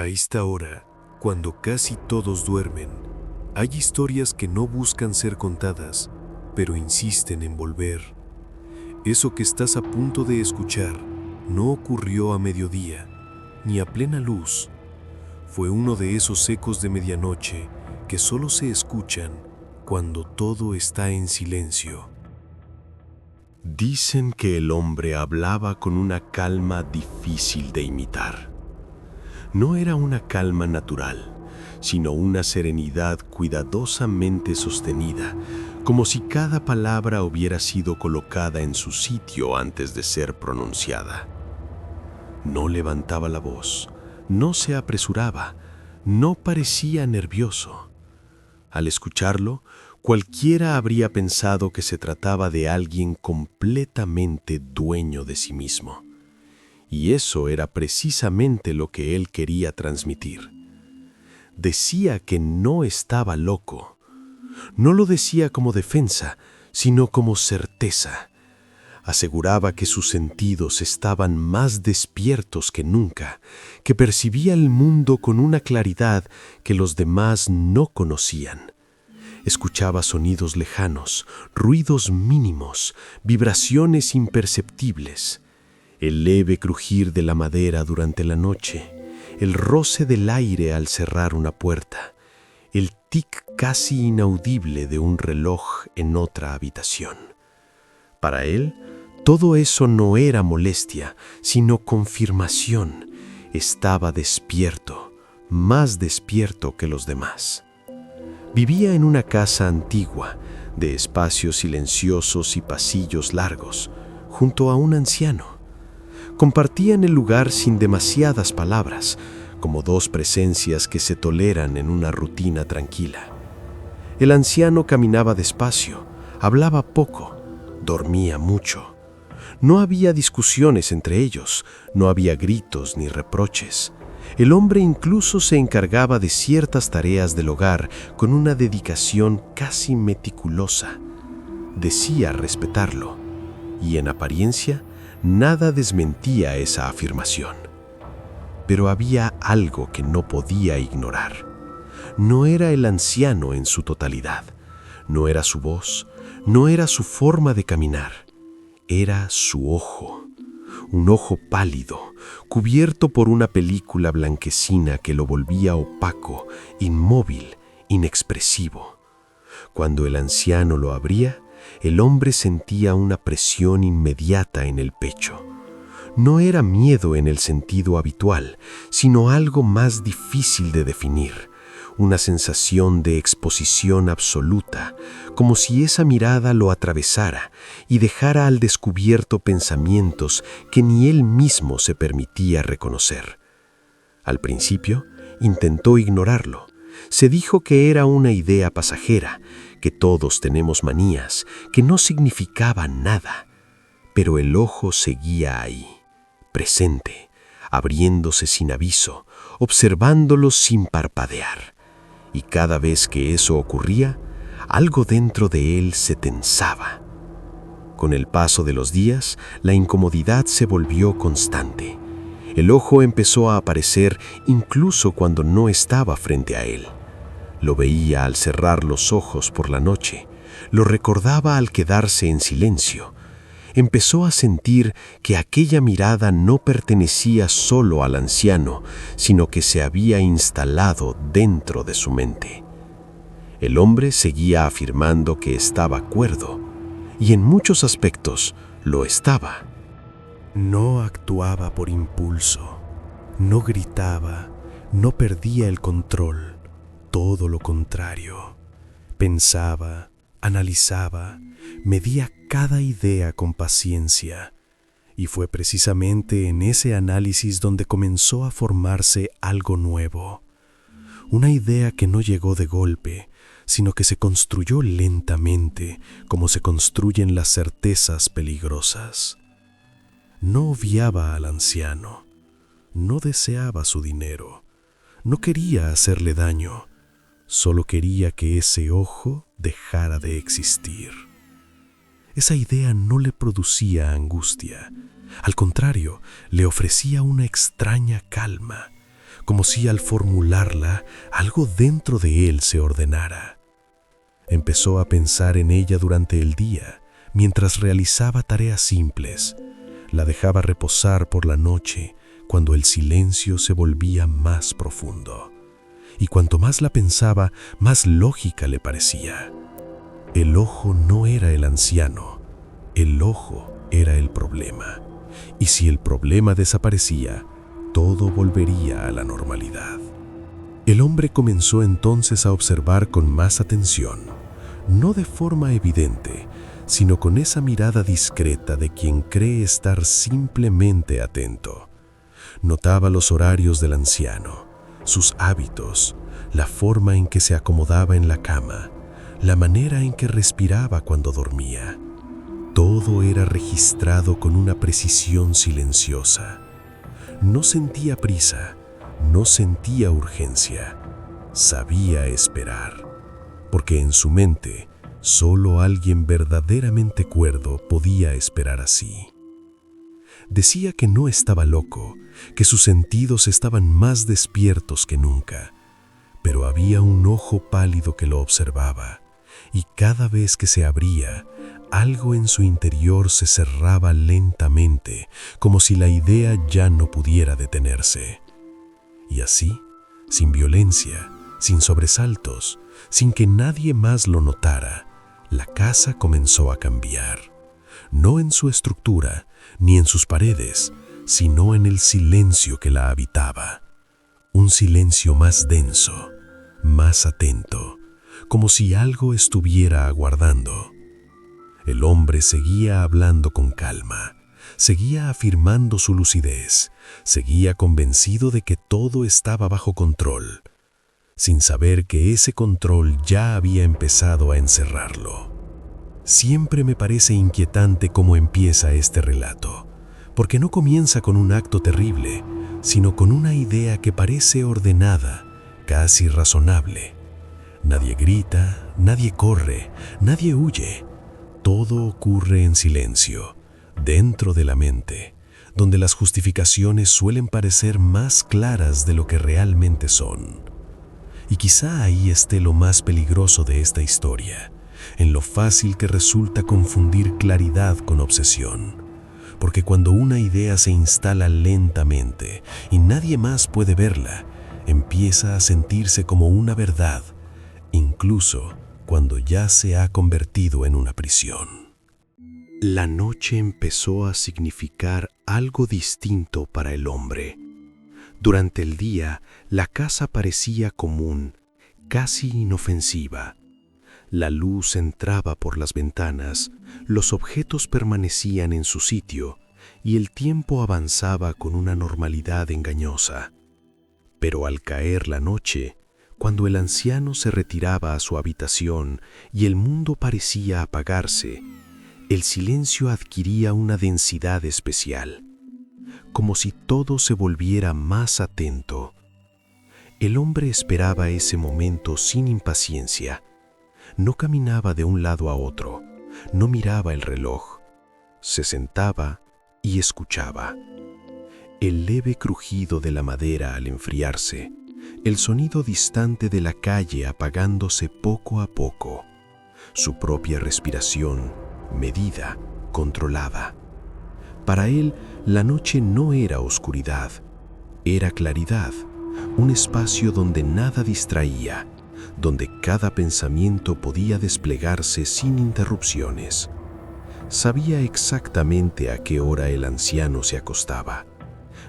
A esta hora, cuando casi todos duermen, hay historias que no buscan ser contadas, pero insisten en volver. Eso que estás a punto de escuchar no ocurrió a mediodía, ni a plena luz. Fue uno de esos ecos de medianoche que solo se escuchan cuando todo está en silencio. Dicen que el hombre hablaba con una calma difícil de imitar. No era una calma natural, sino una serenidad cuidadosamente sostenida, como si cada palabra hubiera sido colocada en su sitio antes de ser pronunciada. No levantaba la voz, no se apresuraba, no parecía nervioso. Al escucharlo, cualquiera habría pensado que se trataba de alguien completamente dueño de sí mismo. Y eso era precisamente lo que él quería transmitir. Decía que no estaba loco. No lo decía como defensa, sino como certeza. Aseguraba que sus sentidos estaban más despiertos que nunca, que percibía el mundo con una claridad que los demás no conocían. Escuchaba sonidos lejanos, ruidos mínimos, vibraciones imperceptibles. El leve crujir de la madera durante la noche, el roce del aire al cerrar una puerta, el tic casi inaudible de un reloj en otra habitación. Para él, todo eso no era molestia, sino confirmación. Estaba despierto, más despierto que los demás. Vivía en una casa antigua, de espacios silenciosos y pasillos largos, junto a un anciano. Compartían el lugar sin demasiadas palabras, como dos presencias que se toleran en una rutina tranquila. El anciano caminaba despacio, hablaba poco, dormía mucho. No había discusiones entre ellos, no había gritos ni reproches. El hombre incluso se encargaba de ciertas tareas del hogar con una dedicación casi meticulosa. Decía respetarlo, y en apariencia, nada desmentía esa afirmación. Pero había algo que no podía ignorar. No era el anciano en su totalidad. No era su voz, no era su forma de caminar. Era su ojo. Un ojo pálido, cubierto por una película blanquecina que lo volvía opaco, inmóvil, inexpresivo. Cuando el anciano lo abría, el hombre sentía una presión inmediata en el pecho. No era miedo en el sentido habitual, sino algo más difícil de definir, una sensación de exposición absoluta, como si esa mirada lo atravesara y dejara al descubierto pensamientos que ni él mismo se permitía reconocer. Al principio, intentó ignorarlo. Se dijo que era una idea pasajera, que todos tenemos manías, que no significaba nada. Pero el ojo seguía ahí, presente, abriéndose sin aviso, observándolo sin parpadear. Y cada vez que eso ocurría, algo dentro de él se tensaba. Con el paso de los días, la incomodidad se volvió constante. El ojo empezó a aparecer incluso cuando no estaba frente a él. Lo veía al cerrar los ojos por la noche, lo recordaba al quedarse en silencio. Empezó a sentir que aquella mirada no pertenecía solo al anciano, sino que se había instalado dentro de su mente. El hombre seguía afirmando que estaba cuerdo, y en muchos aspectos lo estaba. No actuaba por impulso, no gritaba, no perdía el control, todo lo contrario. Pensaba, analizaba, medía cada idea con paciencia, y fue precisamente en ese análisis donde comenzó a formarse algo nuevo. Una idea que no llegó de golpe, sino que se construyó lentamente, como se construyen las certezas peligrosas. No obviaba al anciano, no deseaba su dinero, no quería hacerle daño, solo quería que ese ojo dejara de existir. Esa idea no le producía angustia, al contrario, le ofrecía una extraña calma, como si al formularla algo dentro de él se ordenara. Empezó a pensar en ella durante el día, mientras realizaba tareas simples. La dejaba reposar por la noche, cuando el silencio se volvía más profundo. Y cuanto más la pensaba, más lógica le parecía. El ojo no era el anciano, el ojo era el problema. Y si el problema desaparecía, todo volvería a la normalidad. El hombre comenzó entonces a observar con más atención, no de forma evidente, sino con esa mirada discreta de quien cree estar simplemente atento. Notaba los horarios del anciano, sus hábitos, la forma en que se acomodaba en la cama, la manera en que respiraba cuando dormía. Todo era registrado con una precisión silenciosa. No sentía prisa, no sentía urgencia, sabía esperar, porque en su mente solo alguien verdaderamente cuerdo podía esperar así. Decía que no estaba loco, que sus sentidos estaban más despiertos que nunca, pero había un ojo pálido que lo observaba, y cada vez que se abría, algo en su interior se cerraba lentamente, como si la idea ya no pudiera detenerse. Y así, sin violencia, sin sobresaltos, sin que nadie más lo notara, la casa comenzó a cambiar. No en su estructura, ni en sus paredes, sino en el silencio que la habitaba. Un silencio más denso, más atento, como si algo estuviera aguardando. El hombre seguía hablando con calma, seguía afirmando su lucidez, seguía convencido de que todo estaba bajo control, sin saber que ese control ya había empezado a encerrarlo. Siempre me parece inquietante cómo empieza este relato, porque no comienza con un acto terrible, sino con una idea que parece ordenada, casi razonable. Nadie grita, nadie corre, nadie huye. Todo ocurre en silencio, dentro de la mente, donde las justificaciones suelen parecer más claras de lo que realmente son. Y quizá ahí esté lo más peligroso de esta historia, en lo fácil que resulta confundir claridad con obsesión. Porque cuando una idea se instala lentamente y nadie más puede verla, empieza a sentirse como una verdad, incluso cuando ya se ha convertido en una prisión. La noche empezó a significar algo distinto para el hombre. Durante el día, la casa parecía común, casi inofensiva. La luz entraba por las ventanas, los objetos permanecían en su sitio y el tiempo avanzaba con una normalidad engañosa. Pero al caer la noche, cuando el anciano se retiraba a su habitación y el mundo parecía apagarse, el silencio adquiría una densidad especial, como si todo se volviera más atento. El hombre esperaba ese momento sin impaciencia. No caminaba de un lado a otro, no miraba el reloj. Se sentaba y escuchaba. El leve crujido de la madera al enfriarse, el sonido distante de la calle apagándose poco a poco, su propia respiración, medida, controlada. Para él, la noche no era oscuridad, era claridad, un espacio donde nada distraía, donde cada pensamiento podía desplegarse sin interrupciones. Sabía exactamente a qué hora el anciano se acostaba.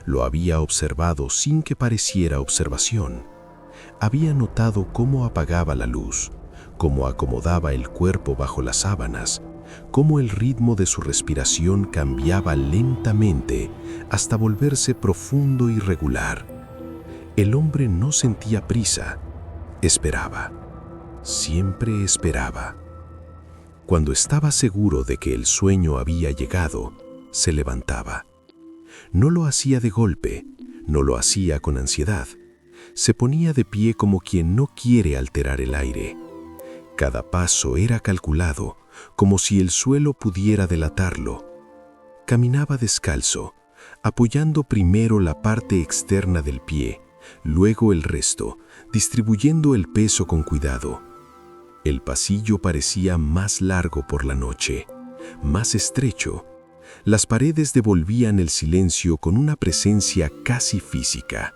Lo había observado sin que pareciera observación. Había notado cómo apagaba la luz, cómo acomodaba el cuerpo bajo las sábanas, cómo el ritmo de su respiración cambiaba lentamente hasta volverse profundo y regular. El hombre no sentía prisa, esperaba, siempre esperaba. Cuando estaba seguro de que el sueño había llegado, se levantaba. No lo hacía de golpe, no lo hacía con ansiedad. Se ponía de pie como quien no quiere alterar el aire. Cada paso era calculado, como si el suelo pudiera delatarlo. Caminaba descalzo, apoyando primero la parte externa del pie, luego el resto, distribuyendo el peso con cuidado. El pasillo parecía más largo por la noche, más estrecho. Las paredes devolvían el silencio con una presencia casi física.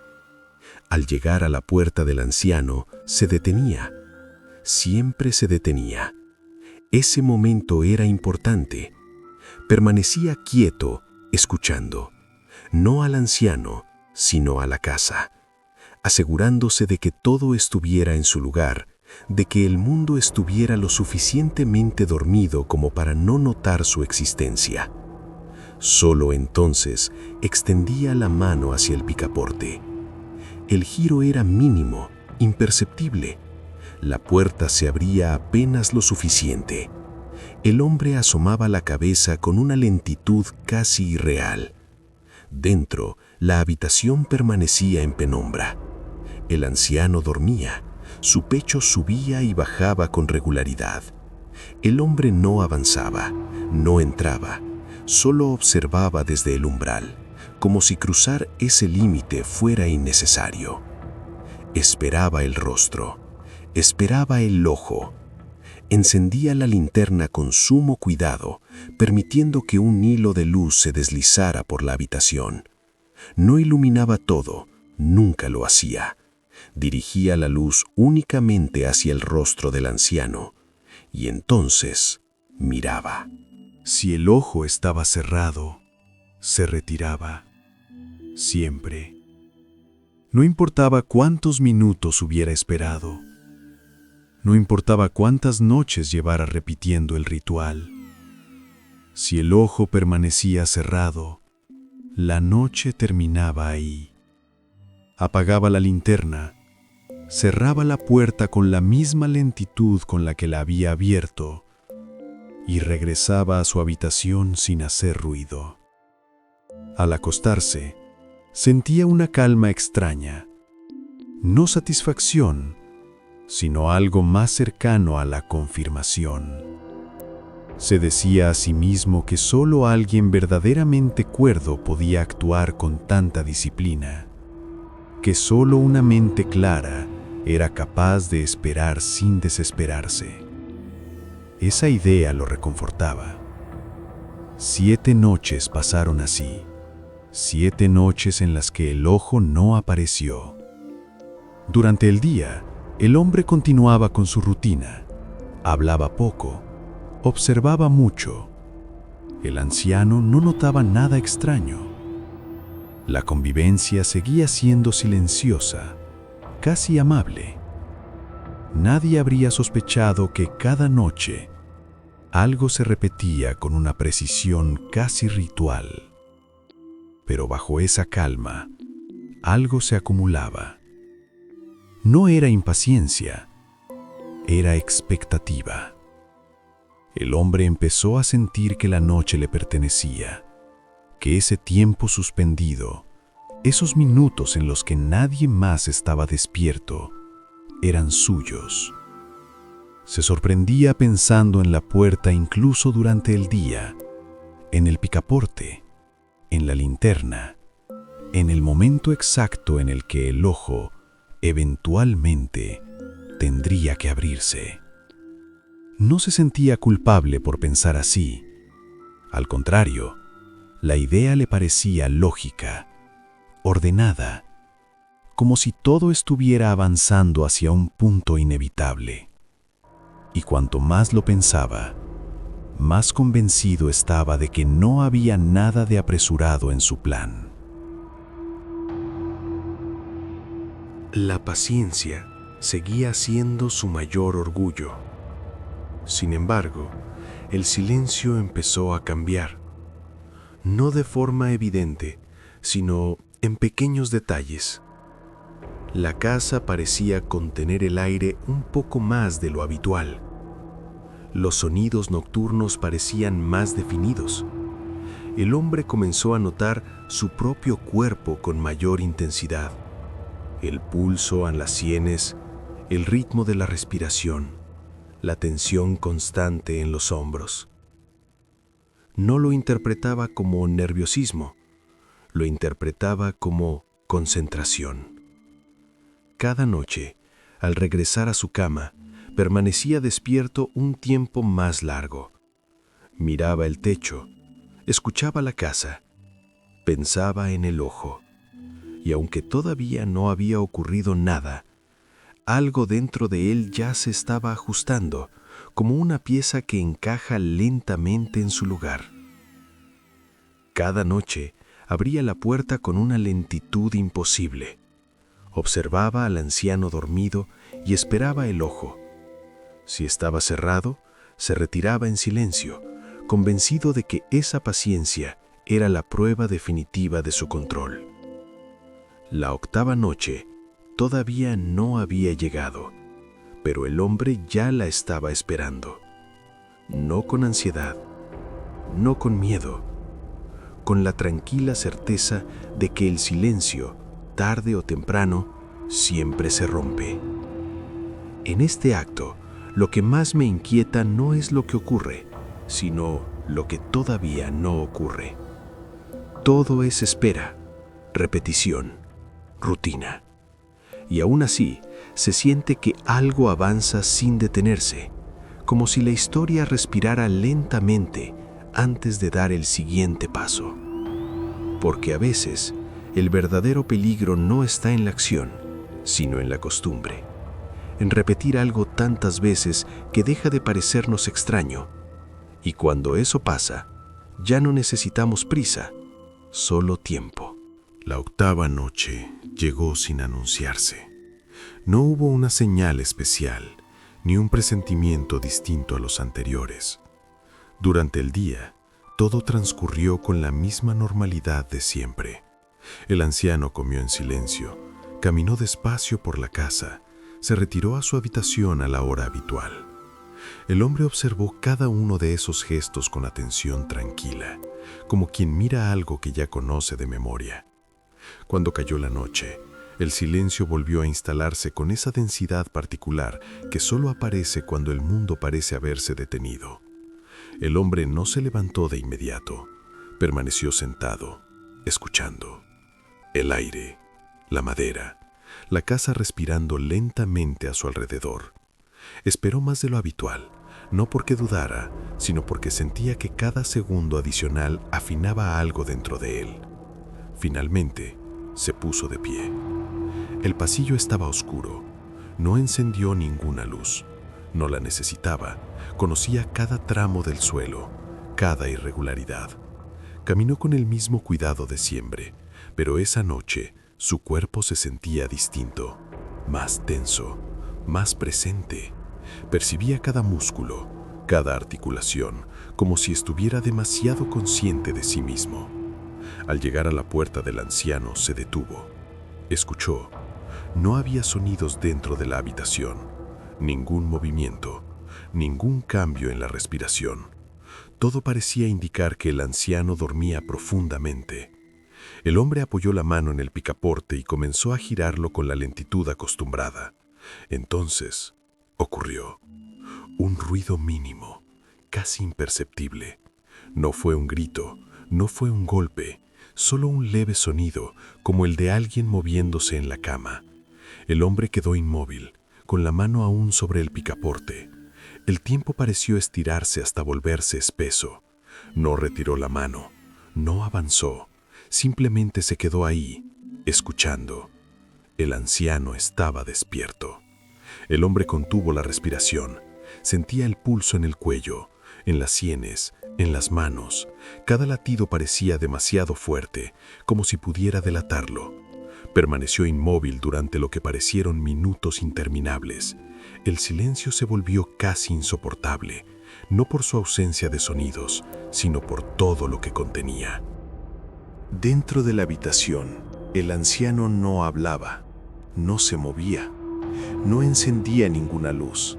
Al llegar a la puerta del anciano, se detenía. Siempre se detenía. Ese momento era importante. Permanecía quieto, escuchando, no al anciano, sino a la casa, asegurándose de que todo estuviera en su lugar, de que el mundo estuviera lo suficientemente dormido como para no notar su existencia. Solo entonces extendía la mano hacia el picaporte. El giro era mínimo, imperceptible. La puerta se abría apenas lo suficiente. El hombre asomaba la cabeza con una lentitud casi irreal. Dentro, la habitación permanecía en penumbra. El anciano dormía. Su pecho subía y bajaba con regularidad. El hombre no avanzaba, no entraba, solo observaba desde el umbral, como si cruzar ese límite fuera innecesario. Esperaba el rostro, esperaba el ojo. Encendía la linterna con sumo cuidado, permitiendo que un hilo de luz se deslizara por la habitación. No iluminaba todo, nunca lo hacía. Dirigía la luz únicamente hacia el rostro del anciano, y entonces miraba. Si el ojo estaba cerrado, se retiraba. Siempre. No importaba cuántos minutos hubiera esperado. No importaba cuántas noches llevara repitiendo el ritual. Si el ojo permanecía cerrado, la noche terminaba ahí. Apagaba la linterna, cerraba la puerta con la misma lentitud con la que la había abierto y regresaba a su habitación sin hacer ruido. Al acostarse, sentía una calma extraña, no satisfacción, sino algo más cercano a la confirmación. Se decía a sí mismo que solo alguien verdaderamente cuerdo podía actuar con tanta disciplina, que solo una mente clara era capaz de esperar sin desesperarse. Esa idea lo reconfortaba. 7 noches pasaron así, 7 noches en las que el ojo no apareció. Durante el día, el hombre continuaba con su rutina. Hablaba poco, observaba mucho. El anciano no notaba nada extraño. La convivencia seguía siendo silenciosa, casi amable. Nadie habría sospechado que cada noche algo se repetía con una precisión casi ritual. Pero bajo esa calma, algo se acumulaba. No era impaciencia, era expectativa. El hombre empezó a sentir que la noche le pertenecía, que ese tiempo suspendido, esos minutos en los que nadie más estaba despierto, eran suyos. Se sorprendía pensando en la puerta incluso durante el día, en el picaporte, en la linterna, en el momento exacto en el que el ojo eventualmente tendría que abrirse. No se sentía culpable por pensar así. Al contrario, la idea le parecía lógica, ordenada, como si todo estuviera avanzando hacia un punto inevitable. Y cuanto más lo pensaba, más convencido estaba de que no había nada de apresurado en su plan. La paciencia seguía siendo su mayor orgullo. Sin embargo, el silencio empezó a cambiar. No de forma evidente, sino en pequeños detalles. La casa parecía contener el aire un poco más de lo habitual. Los sonidos nocturnos parecían más definidos. El hombre comenzó a notar su propio cuerpo con mayor intensidad. El pulso en las sienes, el ritmo de la respiración, la tensión constante en los hombros. No lo interpretaba como nerviosismo, lo interpretaba como concentración. cada noche, al regresar a su cama, permanecía despierto un tiempo más largo. Miraba el techo, escuchaba la casa, pensaba en el ojo. Y aunque todavía no había ocurrido nada, algo dentro de él ya se estaba ajustando, como una pieza que encaja lentamente en su lugar. Cada noche abría la puerta con una lentitud imposible. Observaba al anciano dormido y esperaba el ojo. Si estaba cerrado, se retiraba en silencio, convencido de que esa paciencia era la prueba definitiva de su control. La octava noche todavía no había llegado, pero el hombre ya la estaba esperando. No con ansiedad, no con miedo, con la tranquila certeza de que el silencio, tarde o temprano, siempre se rompe. En este acto, lo que más me inquieta no es lo que ocurre, sino lo que todavía no ocurre. Todo es espera, repetición, rutina. Y aún así, se siente que algo avanza sin detenerse, como si la historia respirara lentamente antes de dar el siguiente paso. Porque a veces, el verdadero peligro no está en la acción, sino en la costumbre, en repetir algo tantas veces que deja de parecernos extraño. Y cuando eso pasa, ya no necesitamos prisa, solo tiempo. La octava noche llegó sin anunciarse. No hubo una señal especial, ni un presentimiento distinto a los anteriores. Durante el día, todo transcurrió con la misma normalidad de siempre. El anciano comió en silencio, caminó despacio por la casa, se retiró a su habitación a la hora habitual. El hombre observó cada uno de esos gestos con atención tranquila, como quien mira algo que ya conoce de memoria. Cuando cayó la noche, el silencio volvió a instalarse con esa densidad particular que solo aparece cuando el mundo parece haberse detenido. El hombre no se levantó de inmediato, permaneció sentado, escuchando. El aire, la madera, la casa respirando lentamente a su alrededor. Esperó más de lo habitual, no porque dudara, sino porque sentía que cada segundo adicional afinaba algo dentro de él. Finalmente, se puso de pie. El pasillo estaba oscuro. No encendió ninguna luz. No la necesitaba. Conocía cada tramo del suelo, cada irregularidad. Caminó con el mismo cuidado de siempre, pero esa noche su cuerpo se sentía distinto, más tenso, más presente. Percibía cada músculo, cada articulación, como si estuviera demasiado consciente de sí mismo. Al llegar a la puerta del anciano, se detuvo. Escuchó. No había sonidos dentro de la habitación, ningún movimiento, ningún cambio en la respiración. Todo parecía indicar que el anciano dormía profundamente. El hombre apoyó la mano en el picaporte y comenzó a girarlo con la lentitud acostumbrada. Entonces, ocurrió. Un ruido mínimo, casi imperceptible. No fue un grito, no fue un golpe, solo un leve sonido, como el de alguien moviéndose en la cama. El hombre quedó inmóvil, con la mano aún sobre el picaporte. El tiempo pareció estirarse hasta volverse espeso. No retiró la mano, no avanzó, simplemente se quedó ahí, escuchando. El anciano estaba despierto. El hombre contuvo la respiración. Sentía el pulso en el cuello, en las sienes, en las manos. Cada latido parecía demasiado fuerte, como si pudiera delatarlo. Permaneció inmóvil durante lo que parecieron minutos interminables. El silencio se volvió casi insoportable, no por su ausencia de sonidos, sino por todo lo que contenía. Dentro de la habitación, el anciano no hablaba, no se movía, no encendía ninguna luz.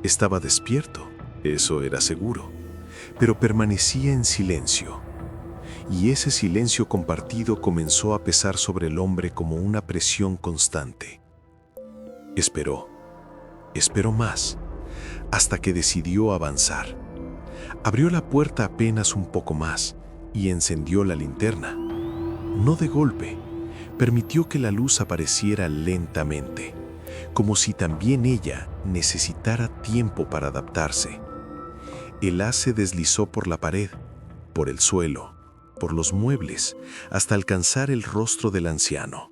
Estaba despierto, eso era seguro, pero permanecía en silencio. Y ese silencio compartido comenzó a pesar sobre el hombre como una presión constante. Esperó más, hasta que decidió avanzar. Abrió la puerta apenas un poco más y encendió la linterna. No de golpe, Permitió que la luz apareciera lentamente, como si también ella necesitara tiempo para adaptarse. El haz se deslizó por la pared, por el suelo, por los muebles, hasta alcanzar el rostro del anciano.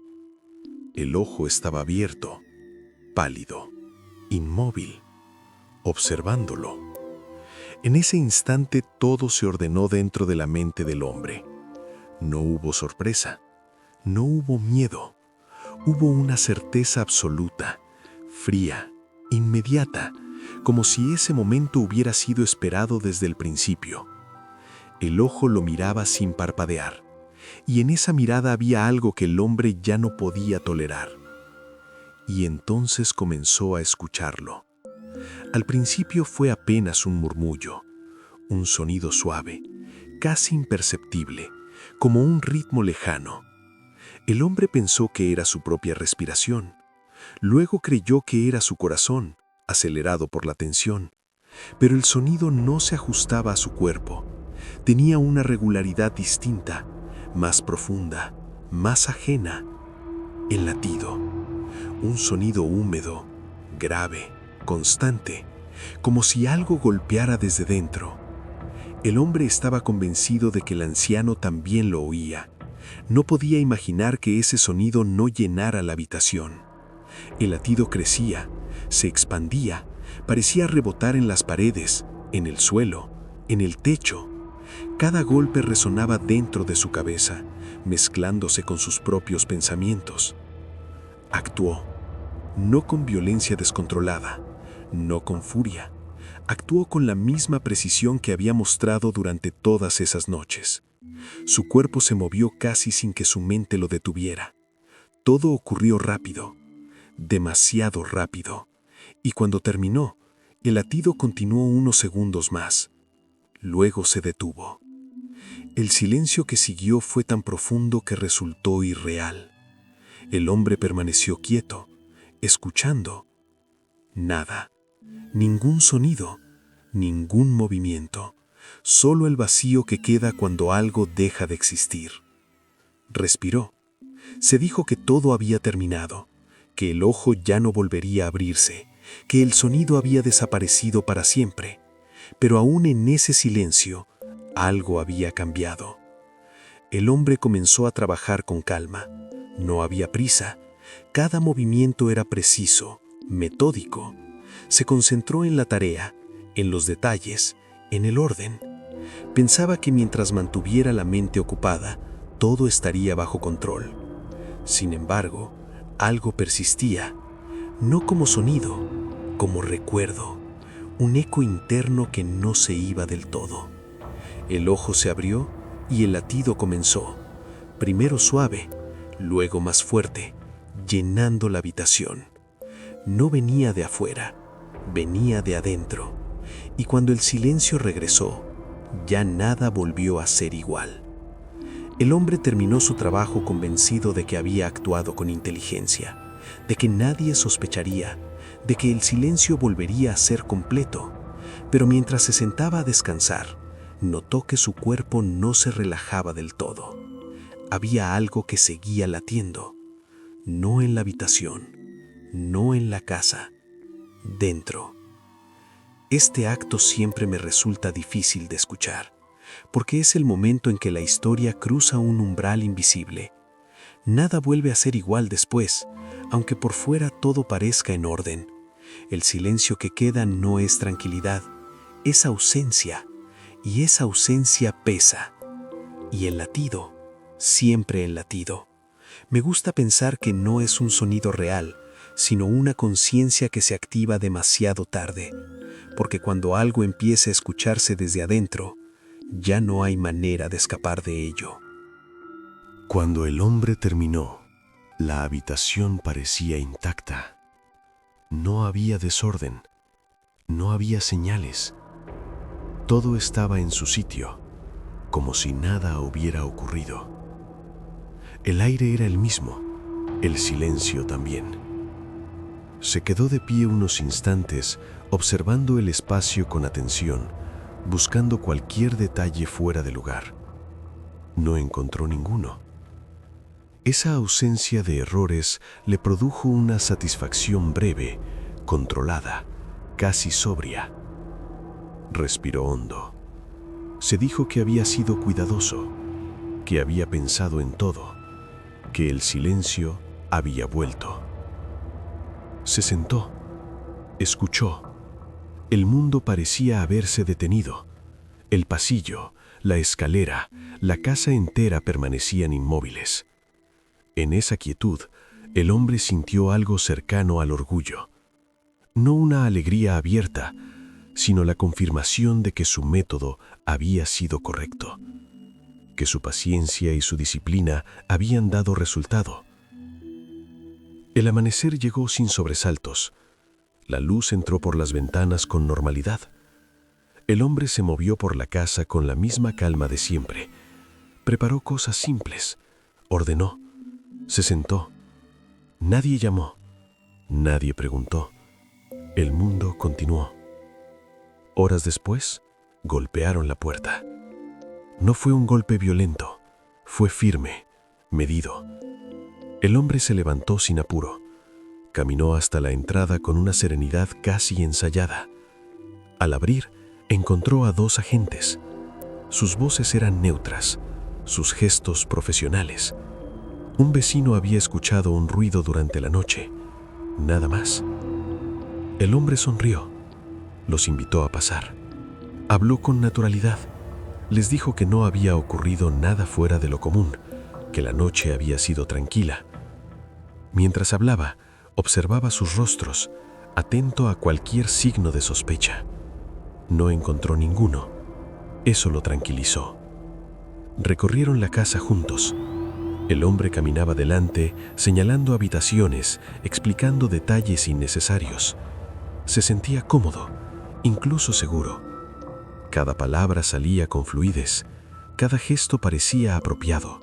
El ojo estaba abierto, pálido, inmóvil, observándolo. En ese instante todo se ordenó dentro de la mente del hombre. No hubo sorpresa, no hubo miedo, hubo una certeza absoluta, fría, inmediata, como si ese momento hubiera sido esperado desde el principio. El ojo lo miraba sin parpadear, y en esa mirada había algo que el hombre ya no podía tolerar. Y entonces comenzó a escucharlo. Al principio fue apenas un murmullo, un sonido suave, casi imperceptible, como un ritmo lejano. El hombre pensó que era su propia respiración. Luego creyó que era su corazón, acelerado por la tensión. Pero el sonido no se ajustaba a su cuerpo. Tenía una regularidad distinta, más profunda, más ajena. El latido. Un sonido húmedo, grave, constante, como si algo golpeara desde dentro. El hombre estaba convencido de que el anciano también lo oía. No podía imaginar que ese sonido no llenara la habitación. El latido crecía, se expandía, parecía rebotar en las paredes, en el suelo, en el techo. Cada golpe resonaba dentro de su cabeza, mezclándose con sus propios pensamientos. Actuó, no con violencia descontrolada, no con furia. Actuó con la misma precisión que había mostrado durante todas esas noches. Su cuerpo se movió casi sin que su mente lo detuviera. Todo ocurrió rápido, demasiado rápido, y cuando terminó, el latido continuó unos segundos más. Luego se detuvo. El silencio que siguió fue tan profundo que resultó irreal. El hombre permaneció quieto, escuchando. Nada, ningún sonido, ningún movimiento, solo el vacío que queda cuando algo deja de existir. Respiró. Se dijo que todo había terminado, que el ojo ya no volvería a abrirse, que el sonido había desaparecido para siempre. Pero aún en ese silencio, algo había cambiado. El hombre comenzó a trabajar con calma. No había prisa. Cada movimiento era preciso, metódico. Se concentró en la tarea, en los detalles, en el orden. Pensaba que mientras mantuviera la mente ocupada, todo estaría bajo control. Sin embargo, algo persistía, no como sonido, como recuerdo, un eco interno que no se iba del todo. El ojo se abrió y el latido comenzó, primero suave, luego más fuerte, llenando la habitación. No venía de afuera, venía de adentro, y cuando el silencio regresó, ya nada volvió a ser igual. El hombre terminó su trabajo convencido de que había actuado con inteligencia, de que nadie sospecharía, de que el silencio volvería a ser completo. Pero mientras se sentaba a descansar, notó que su cuerpo no se relajaba del todo. Había algo que seguía latiendo, no en la habitación, no en la casa, dentro. Este acto siempre me resulta difícil de escuchar, porque es el momento en que la historia cruza un umbral invisible. Nada vuelve a ser igual después, aunque por fuera todo parezca en orden. El silencio que queda no es tranquilidad, es ausencia, y esa ausencia pesa. Y el latido, siempre el latido. Me gusta pensar que no es un sonido real, sino una conciencia que se activa demasiado tarde, porque cuando algo empieza a escucharse desde adentro, ya no hay manera de escapar de ello. Cuando el hombre terminó, la habitación parecía intacta. No había desorden, no había señales. Todo estaba en su sitio, como si nada hubiera ocurrido. El aire era el mismo, el silencio también. Se quedó de pie unos instantes, observando el espacio con atención, buscando cualquier detalle fuera de lugar. No encontró ninguno. Esa ausencia de errores le produjo una satisfacción breve, controlada, casi sobria. Respiró hondo. Se dijo que había sido cuidadoso, que había pensado en todo, que el silencio había vuelto. Se sentó, escuchó. El mundo parecía haberse detenido. El pasillo, la escalera, la casa entera permanecían inmóviles. En esa quietud, el hombre sintió algo cercano al orgullo. No una alegría abierta, sino la confirmación de que su método había sido correcto, que su paciencia y su disciplina habían dado resultado. El amanecer llegó sin sobresaltos. La luz entró por las ventanas con normalidad. El hombre se movió por la casa con la misma calma de siempre. Preparó cosas simples, ordenó, se sentó. Nadie llamó, nadie preguntó. El mundo continuó. Horas después, golpearon la puerta. No fue un golpe violento, fue firme, medido. El hombre se levantó sin apuro. Caminó hasta la entrada con una serenidad casi ensayada. Al abrir, encontró a 2 agentes. Sus voces eran neutras, sus gestos profesionales. Un vecino había escuchado un ruido durante la noche, nada más. El hombre sonrió, los invitó a pasar. Habló con naturalidad. Les dijo que no había ocurrido nada fuera de lo común, que la noche había sido tranquila. Mientras hablaba, observaba sus rostros, atento a cualquier signo de sospecha. No encontró ninguno. Eso lo tranquilizó. Recorrieron la casa juntos. El hombre caminaba delante, señalando habitaciones, explicando detalles innecesarios. Se sentía cómodo, incluso seguro. Cada palabra salía con fluidez, cada gesto parecía apropiado.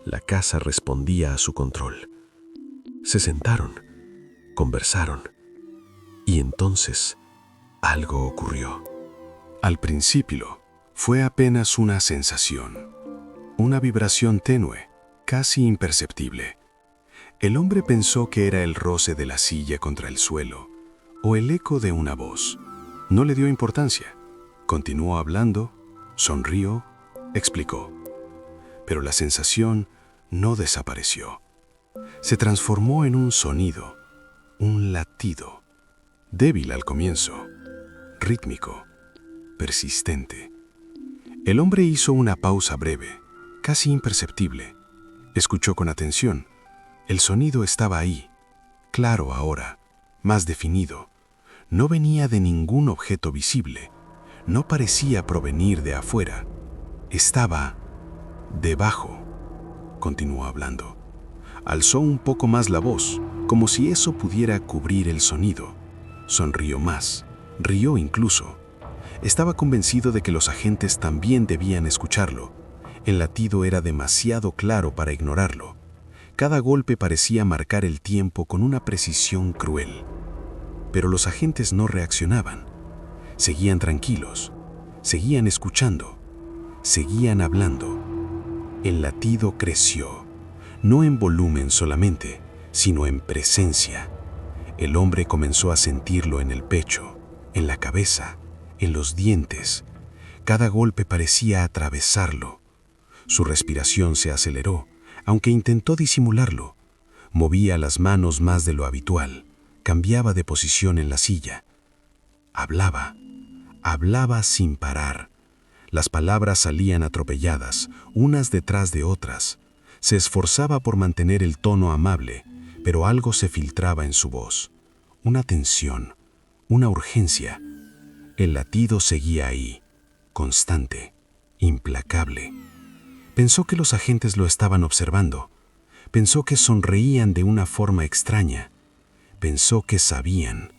La casa respondía a su control. Se sentaron, conversaron, y entonces algo ocurrió. Al principio, fue apenas una sensación, una vibración tenue, casi imperceptible. El hombre pensó que era el roce de la silla contra el suelo o el eco de una voz. No le dio importancia. Continuó hablando, sonrió, explicó. Pero la sensación no desapareció. Se transformó en un sonido, un latido, débil al comienzo, rítmico, persistente. El hombre hizo una pausa breve, casi imperceptible. Escuchó con atención. El sonido estaba ahí, claro ahora, más definido. No venía de ningún objeto visible. No parecía provenir de afuera. Estaba debajo. Continuó hablando. Alzó un poco más la voz, como si eso pudiera cubrir el sonido. Sonrió más, rió incluso. Estaba convencido de que los agentes también debían escucharlo. El latido era demasiado claro para ignorarlo. Cada golpe parecía marcar el tiempo con una precisión cruel. Pero los agentes no reaccionaban. Seguían tranquilos, seguían escuchando, seguían hablando. El latido creció, no en volumen solamente, sino en presencia. El hombre comenzó a sentirlo en el pecho, en la cabeza, en los dientes. Cada golpe parecía atravesarlo. Su respiración se aceleró, aunque intentó disimularlo. Movía las manos más de lo habitual, cambiaba de posición en la silla. Hablaba sin parar. Las palabras salían atropelladas, unas detrás de otras. Se esforzaba por mantener el tono amable, pero algo se filtraba en su voz. Una tensión, una urgencia. El latido seguía ahí, constante, implacable. Pensó que los agentes lo estaban observando. Pensó que sonreían de una forma extraña. Pensó que sabían.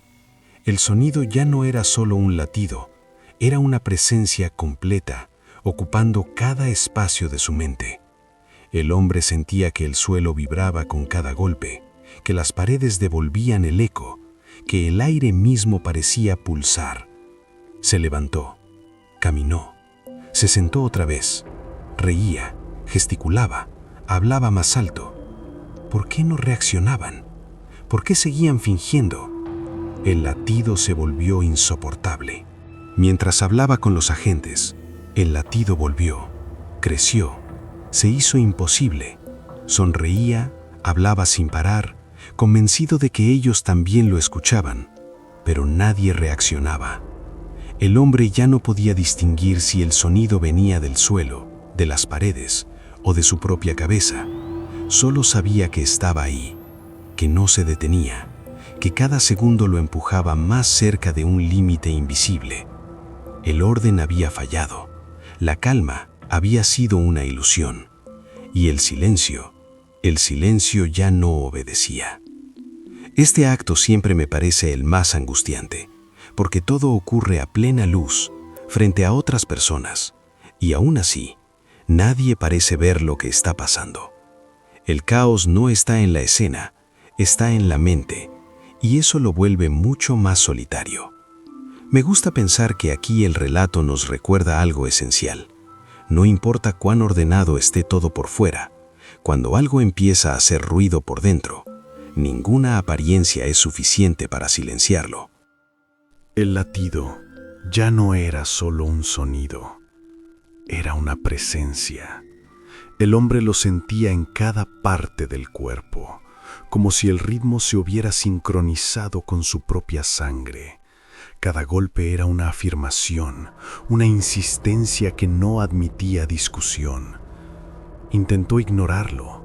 El sonido ya no era solo un latido, era una presencia completa, ocupando cada espacio de su mente. El hombre sentía que el suelo vibraba con cada golpe, que las paredes devolvían el eco, que el aire mismo parecía pulsar. Se levantó, caminó, se sentó otra vez, reía, gesticulaba, hablaba más alto. ¿Por qué no reaccionaban? ¿Por qué seguían fingiendo? El latido se volvió insoportable. Mientras hablaba con los agentes, el latido volvió, creció, se hizo imposible. Sonreía, hablaba sin parar, convencido de que ellos también lo escuchaban, pero nadie reaccionaba. El hombre ya no podía distinguir si el sonido venía del suelo, de las paredes o de su propia cabeza. Solo sabía que estaba ahí, que no se detenía, que cada segundo lo empujaba más cerca de un límite invisible. El orden había fallado, la calma había sido una ilusión, y el silencio ya no obedecía. Este acto siempre me parece el más angustiante, porque todo ocurre a plena luz, frente a otras personas, y aún así, nadie parece ver lo que está pasando. El caos no está en la escena, está en la mente, y eso lo vuelve mucho más solitario. Me gusta pensar que aquí el relato nos recuerda algo esencial. No importa cuán ordenado esté todo por fuera, cuando algo empieza a hacer ruido por dentro, ninguna apariencia es suficiente para silenciarlo. El latido ya no era solo un sonido, era una presencia. El hombre lo sentía en cada parte del cuerpo, como si el ritmo se hubiera sincronizado con su propia sangre. Cada golpe era una afirmación, una insistencia que no admitía discusión. Intentó ignorarlo.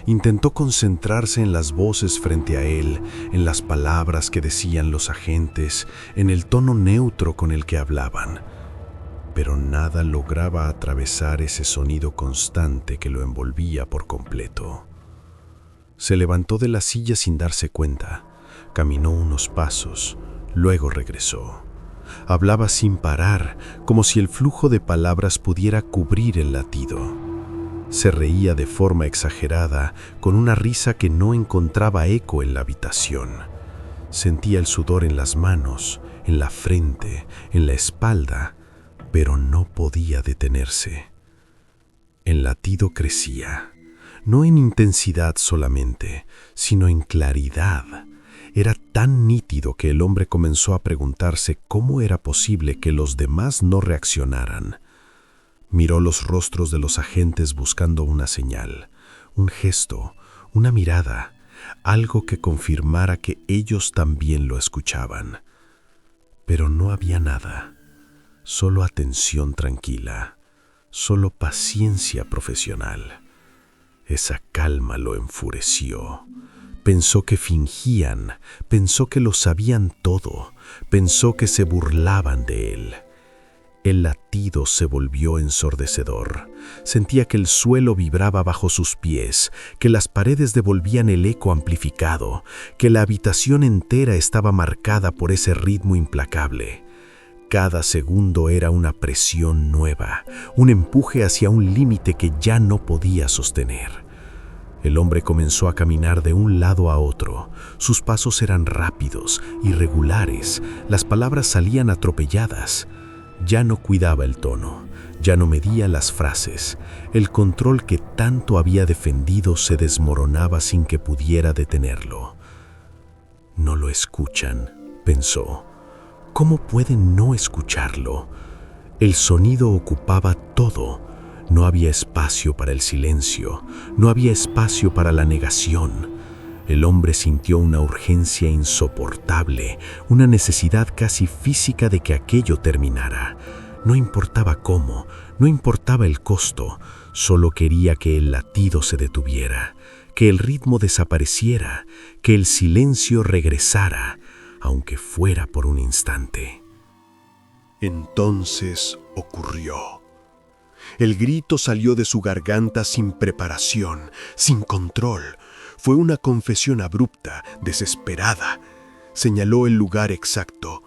Intentó concentrarse en las voces frente a él, en las palabras que decían los agentes, en el tono neutro con el que hablaban. Pero nada lograba atravesar ese sonido constante que lo envolvía por completo. Se levantó de la silla sin darse cuenta, caminó unos pasos, luego regresó. Hablaba sin parar, como si el flujo de palabras pudiera cubrir el latido. Se reía de forma exagerada, con una risa que no encontraba eco en la habitación. Sentía el sudor en las manos, en la frente, en la espalda, pero no podía detenerse. El latido crecía, no en intensidad solamente, sino en claridad. Era tan nítido que el hombre comenzó a preguntarse cómo era posible que los demás no reaccionaran. Miró los rostros de los agentes buscando una señal, un gesto, una mirada, algo que confirmara que ellos también lo escuchaban. Pero no había nada. Solo atención tranquila, solo paciencia profesional. Esa calma lo enfureció. Pensó que fingían, pensó que lo sabían todo, pensó que se burlaban de él. El latido se volvió ensordecedor. Sentía que el suelo vibraba bajo sus pies, que las paredes devolvían el eco amplificado, que la habitación entera estaba marcada por ese ritmo implacable. Cada segundo era una presión nueva, un empuje hacia un límite que ya no podía sostener. El hombre comenzó a caminar de un lado a otro. Sus pasos eran rápidos, irregulares, las palabras salían atropelladas. Ya no cuidaba el tono, ya no medía las frases. El control que tanto había defendido se desmoronaba sin que pudiera detenerlo. No lo escuchan, pensó. ¿Cómo pueden no escucharlo? El sonido ocupaba todo. No había espacio para el silencio, no había espacio para la negación. El hombre sintió una urgencia insoportable, una necesidad casi física de que aquello terminara. No importaba cómo, no importaba el costo, solo quería que el latido se detuviera, que el ritmo desapareciera, que el silencio regresara, aunque fuera por un instante. Entonces ocurrió. El grito salió de su garganta sin preparación, sin control. Fue una confesión abrupta, desesperada. Señaló el lugar exacto.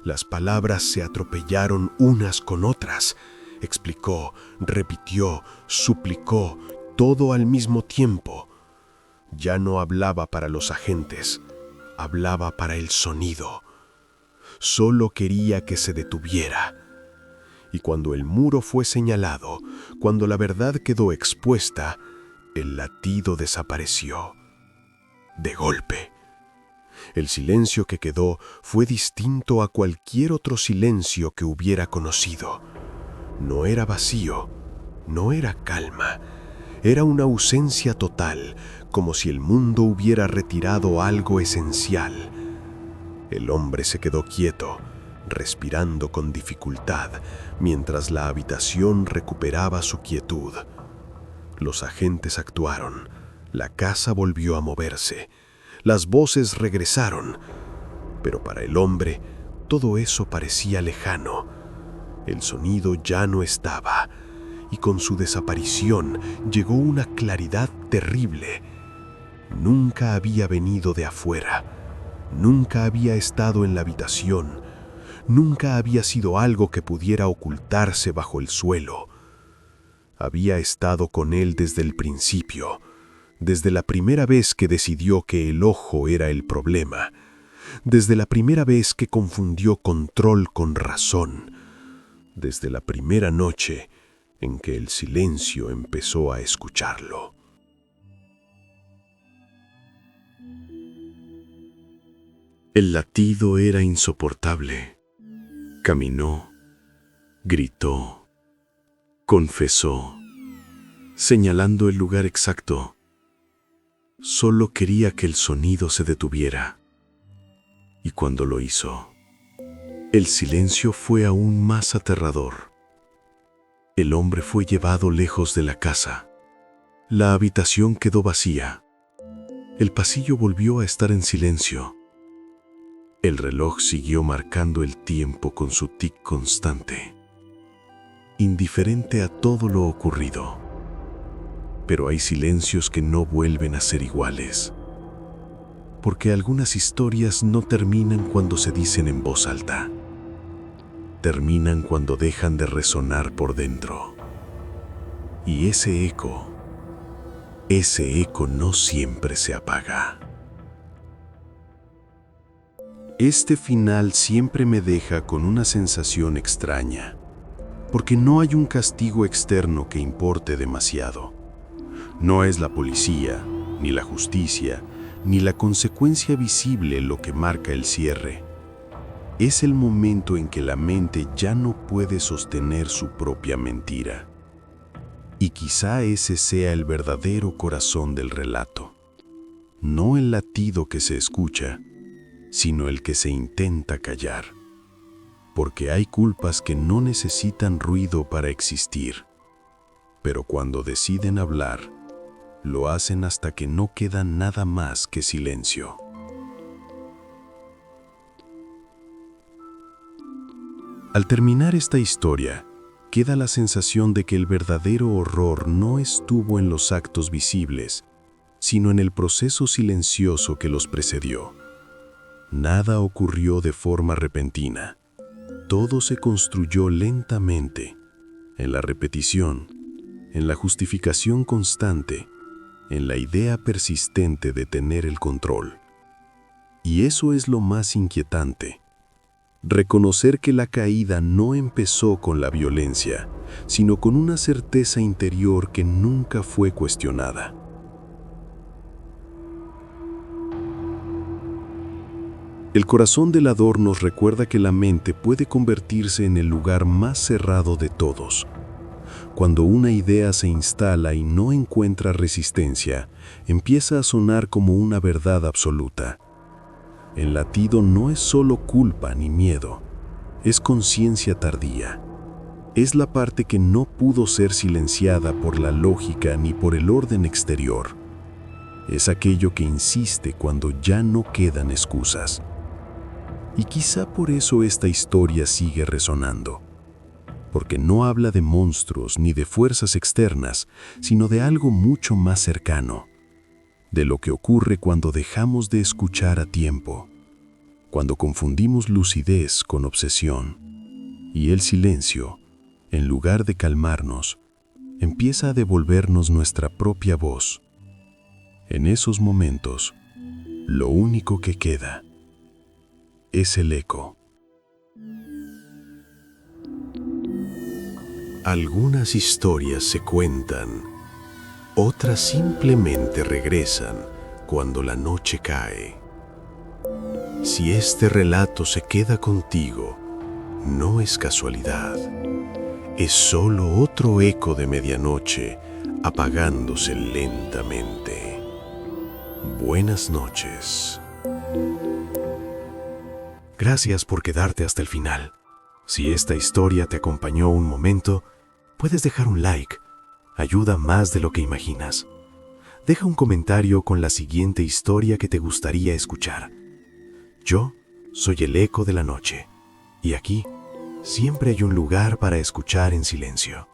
Las palabras se atropellaron unas con otras. Explicó, repitió, suplicó, todo al mismo tiempo. Ya no hablaba para los agentes, hablaba para el sonido. Solo quería que se detuviera. Y cuando el muro fue señalado, cuando la verdad quedó expuesta, el latido desapareció, de golpe. El silencio que quedó fue distinto a cualquier otro silencio que hubiera conocido. No era vacío, no era calma, era una ausencia total, como si el mundo hubiera retirado algo esencial. El hombre se quedó quieto, respirando con dificultad, mientras la habitación recuperaba su quietud. Los agentes actuaron, la casa volvió a moverse, las voces regresaron, pero para el hombre todo eso parecía lejano. El sonido ya no estaba, y con su desaparición llegó una claridad terrible. Nunca había venido de afuera, nunca había estado en la habitación, nunca había sido algo que pudiera ocultarse bajo el suelo. Había estado con él desde el principio, desde la primera vez que decidió que el ojo era el problema, desde la primera vez que confundió control con razón, desde la primera noche en que el silencio empezó a escucharlo. El latido era insoportable. Caminó, gritó, confesó, señalando el lugar exacto. Solo quería que el sonido se detuviera. Y cuando lo hizo, el silencio fue aún más aterrador. El hombre fue llevado lejos de la casa. La habitación quedó vacía. El pasillo volvió a estar en silencio. El reloj siguió marcando el tiempo con su tic constante, indiferente a todo lo ocurrido. Pero hay silencios que no vuelven a ser iguales, porque algunas historias no terminan cuando se dicen en voz alta. Terminan cuando dejan de resonar por dentro. Y ese eco no siempre se apaga. Este final siempre me deja con una sensación extraña, porque no hay un castigo externo que importe demasiado. No es la policía, ni la justicia, ni la consecuencia visible lo que marca el cierre. Es el momento en que la mente ya no puede sostener su propia mentira. Y quizá ese sea el verdadero corazón del relato. No el latido que se escucha, sino el que se intenta callar. Porque hay culpas que no necesitan ruido para existir, pero cuando deciden hablar, lo hacen hasta que no queda nada más que silencio. Al terminar esta historia, queda la sensación de que el verdadero horror no estuvo en los actos visibles, sino en el proceso silencioso que los precedió. Nada ocurrió de forma repentina. Todo se construyó lentamente, en la repetición, en la justificación constante, en la idea persistente de tener el control. Y eso es lo más inquietante. Reconocer que la caída no empezó con la violencia, sino con una certeza interior que nunca fue cuestionada. El corazón del Hador nos recuerda que la mente puede convertirse en el lugar más cerrado de todos. Cuando una idea se instala y no encuentra resistencia, empieza a sonar como una verdad absoluta. El latido no es solo culpa ni miedo, es conciencia tardía. Es la parte que no pudo ser silenciada por la lógica ni por el orden exterior. Es aquello que insiste cuando ya no quedan excusas. Y quizá por eso esta historia sigue resonando, porque no habla de monstruos ni de fuerzas externas, sino de algo mucho más cercano, de lo que ocurre cuando dejamos de escuchar a tiempo, cuando confundimos lucidez con obsesión, y el silencio, en lugar de calmarnos, empieza a devolvernos nuestra propia voz. En esos momentos, lo único que queda es el eco. Algunas historias se cuentan, otras simplemente regresan cuando la noche cae. Si este relato se queda contigo, no es casualidad. Es solo otro eco de medianoche apagándose lentamente. Buenas noches. Gracias por quedarte hasta el final. Si esta historia te acompañó un momento, puedes dejar un like. Ayuda más de lo que imaginas. Deja un comentario con la siguiente historia que te gustaría escuchar. Yo soy el eco de la noche, y aquí siempre hay un lugar para escuchar en silencio.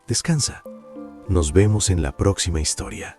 Descansa. Nos vemos en la próxima historia.